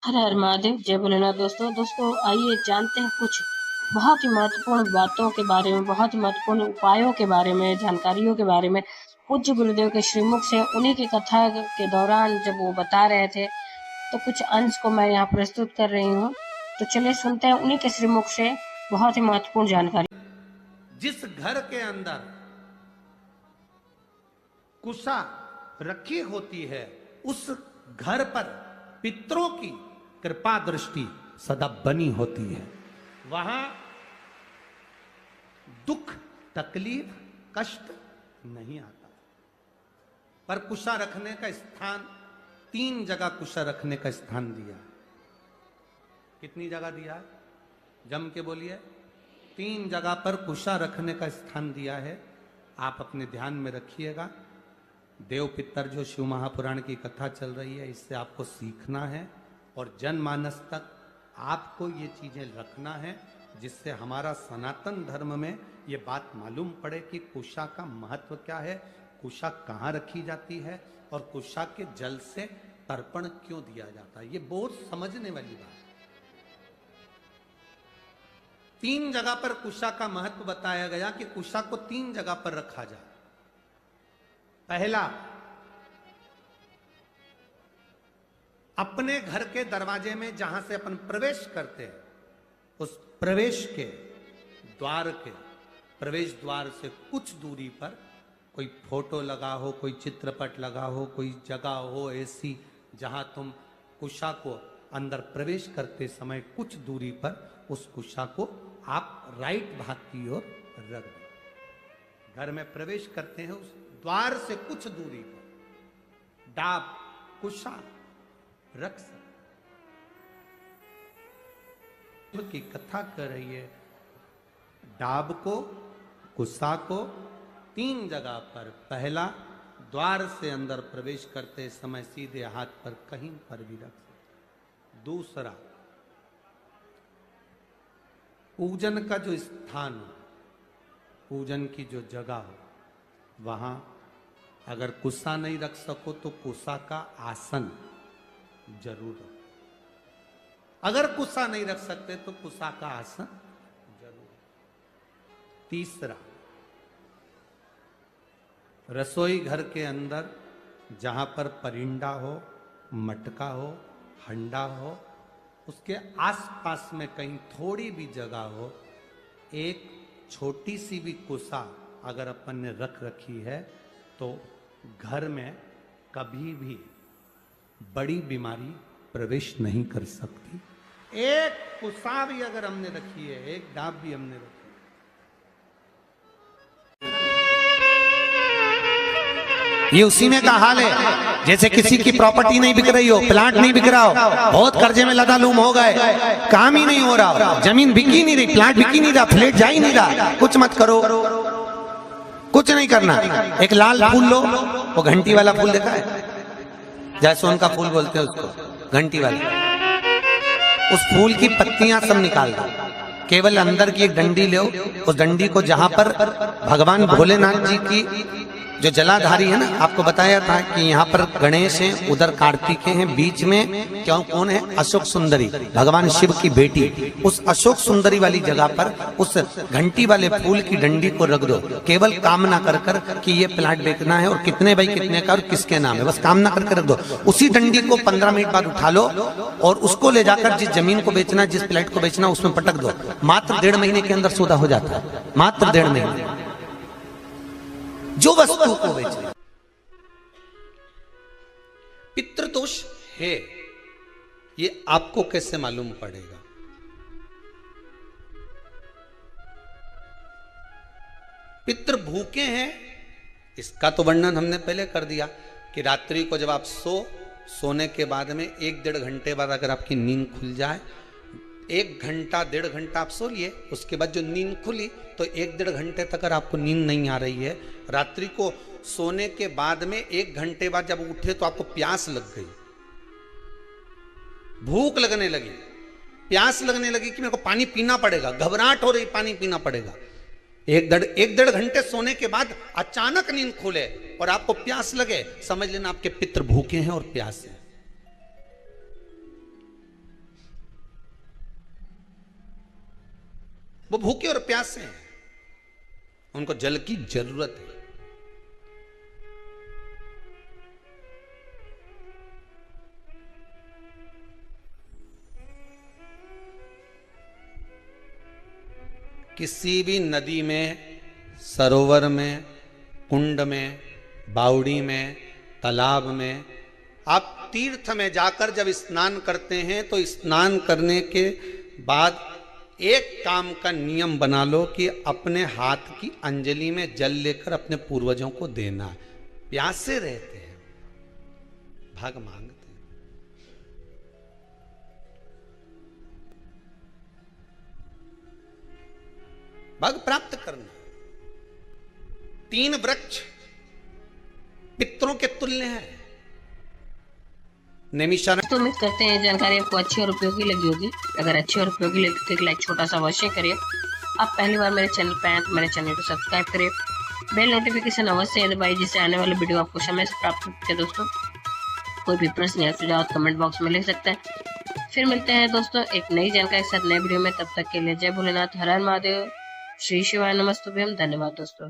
हर हर महादेव, जय भोलेनाथ। दोस्तों आइए जानते हैं कुछ बहुत ही महत्वपूर्ण बातों के बारे में, बहुत ही महत्वपूर्ण उपायों के बारे में, जानकारियों के बारे में। पूज्य गुरुदेव के श्रीमुख से उन्हीं की कथा के दौरान जब वो बता रहे थे, तो कुछ अंश को मैं यहाँ प्रस्तुत कर रही हूँ। तो चलिए सुनते हैं उन्हीं के श्रीमुख से बहुत ही महत्वपूर्ण जानकारी। जिस घर के अंदर कुशा रखी होती है, उस घर पर पितरों की कृपा दृष्टि सदा बनी होती है। वहां दुख, तकलीफ, कष्ट नहीं आता। पर कुशा रखने का स्थान, 3 जगह कुशा रखने का स्थान दिया। कितनी जगह दिया है? जम के बोलिए। 3 जगह पर कुशा रखने का स्थान दिया है। आप अपने ध्यान में रखिएगा। देव पितर जो शिव महापुराण की कथा चल रही है, इससे आपको सीखना है और जनमानस तक आपको ये चीजें रखना है, जिससे हमारा सनातन धर्म में ये बात मालूम पड़े कि कुशा का महत्व क्या है, कुशा कहाँ रखी जाती है और कुशा के जल से तर्पण क्यों दिया जाता है। ये बहुत समझने वाली बात है। 3 जगह पर कुशा का महत्व बताया गया कि कुशा को 3 जगह पर रखा जाए। पहला, अपने घर के दरवाजे में जहां से अपन प्रवेश करते हैं, उस प्रवेश के द्वार के प्रवेश द्वार से कुछ दूरी पर कोई फोटो लगा हो, कोई चित्रपट लगा हो, कोई जगह हो ऐसी जहां तुम कुशा को अंदर प्रवेश करते समय कुछ दूरी पर उस कुशा को आप राइट भाग की ओर रख दो। घर में प्रवेश करते हैं, उस द्वार से कुछ दूरी पर डाब, कुशा रख सकते की कथा कर रही है। डाब को, कुशा को 3 जगह पर, पहला द्वार से अंदर प्रवेश करते समय सीधे हाथ पर कहीं पर भी रख सकते। दूसरा, पूजन का जो स्थान हो, पूजन की जो जगह हो, वहां अगर कुशा नहीं रख सको तो कुशा का आसन जरूर रखो। अगर कुशा नहीं रख सकते तो कुशा का आसन जरूर। तीसरा, रसोई घर के अंदर जहां पर परिंडा हो, मटका हो, हंडा हो, उसके आसपास में कहीं थोड़ी भी जगह हो, एक छोटी सी भी कुशा अगर अपन ने रख रखी है तो घर में कभी भी बड़ी बीमारी प्रवेश नहीं कर सकती। एक कुशा भी अगर हमने रखी है, एक डाब भी हमने रखी है, ये उसी में का हाल है। जैसे किसी की प्रॉपर्टी नहीं बिक रही हो, प्लाट नहीं बिक रहा हो, बहुत कर्जे में लदालूम हो गए, काम ही नहीं हो रहा, जमीन बिक ही नहीं रही, प्लाट बिक ही नहीं रहा, फ्लैट जा ही नहीं रहा, कुछ मत करो, कुछ नहीं करना। एक लाल फूल लो, वो घंटी वाला फूल देखा है, जैसोन का फूल बोलते हैं उसको, घंटी वाला। उस फूल की पत्तियां सब निकाल दो, केवल अंदर की एक डंडी लो। उस डंडी को जहां पर भगवान भोलेनाथ जी की जो जलाधारी है ना, आपको बताया था कि यहाँ पर गणेश हैं, उधर कार्तिक हैं, बीच में क्यों कौन है? अशोक सुंदरी, भगवान शिव की बेटी। उस अशोक सुंदरी वाली जगह पर उस घंटी वाले फूल की डंडी को रख दो, केवल कामना कर कर कि ये प्लाट बेचना है और कितने बाई कितने का और किसके नाम है, बस कामना करके रख दो। उसी डंडी को 15 मिनट बाद उठा लो और उसको ले जाकर जिस जमीन को बेचना, जिस प्लाट को बेचना, उसमें पटक दो। मात्र 1.5 महीने के अंदर सौदा हो जाता है, मात्र 1.5 महीने। जो वस्तु को बेच रहे, पितृदोष है, ये आपको कैसे मालूम पड़ेगा? पितृ भूखे हैं, इसका तो वर्णन हमने पहले कर दिया कि रात्रि को जब आप सोने के बाद में 1-1.5 घंटे बाद अगर आपकी नींद खुल जाए, 1 घंटा 1.5 घंटा आप सो लिए, उसके बाद जो नींद खुली तो 1-1.5 घंटे तक अगर आपको नींद नहीं आ रही है, रात्रि को सोने के बाद में 1 घंटे बाद जब उठे तो आपको प्यास लग गई, भूख लगने लगी, प्यास लगने लगी कि मेरे को पानी पीना पड़ेगा, घबराहट हो रही, पानी पीना पड़ेगा, 1-1.5 घंटे सोने के बाद अचानक नींद खुले और आपको प्यास लगे, समझ लेना आपके पितृ भूखे हैं और प्यास है। वो भूखे और प्यासे हैं, उनको जल की जरूरत है। किसी भी नदी में, सरोवर में, कुंड में, बावड़ी में, तालाब में, आप तीर्थ में जाकर जब स्नान करते हैं तो स्नान करने के बाद एक काम का नियम बना लो कि अपने हाथ की अंजलि में जल लेकर अपने पूर्वजों को देना है। प्यासे रहते हैं, भाग मांगते हैं। भाग प्राप्त करना। 3 वृक्ष पितरों के तुल्य हैं। नैमिषारण्य। तो उम्मीद करते हैं जानकारी आपको अच्छी और उपयोगी लगी होगी। अगर अच्छी और उपयोगी लगी तो एक लाइक छोटा सा अवश्य करिए। आप पहली बार मेरे चैनल पे आए तो मेरे चैनल को सब्सक्राइब करिए, बेल नोटिफिकेशन अवश्य दबाइए, जिससे आने वाले वीडियो आपको समय से प्राप्त होते हैं। दोस्तों कोई भी प्रश्न या सुझाव कमेंट बॉक्स में लिख सकते हैं। फिर मिलते हैं दोस्तों एक नई जानकारी के साथ नए वीडियो में। तब तक के लिए जय भोलेनाथ, हर हर महादेव, श्री शिवाय नमस्तुभ्यम। धन्यवाद दोस्तों।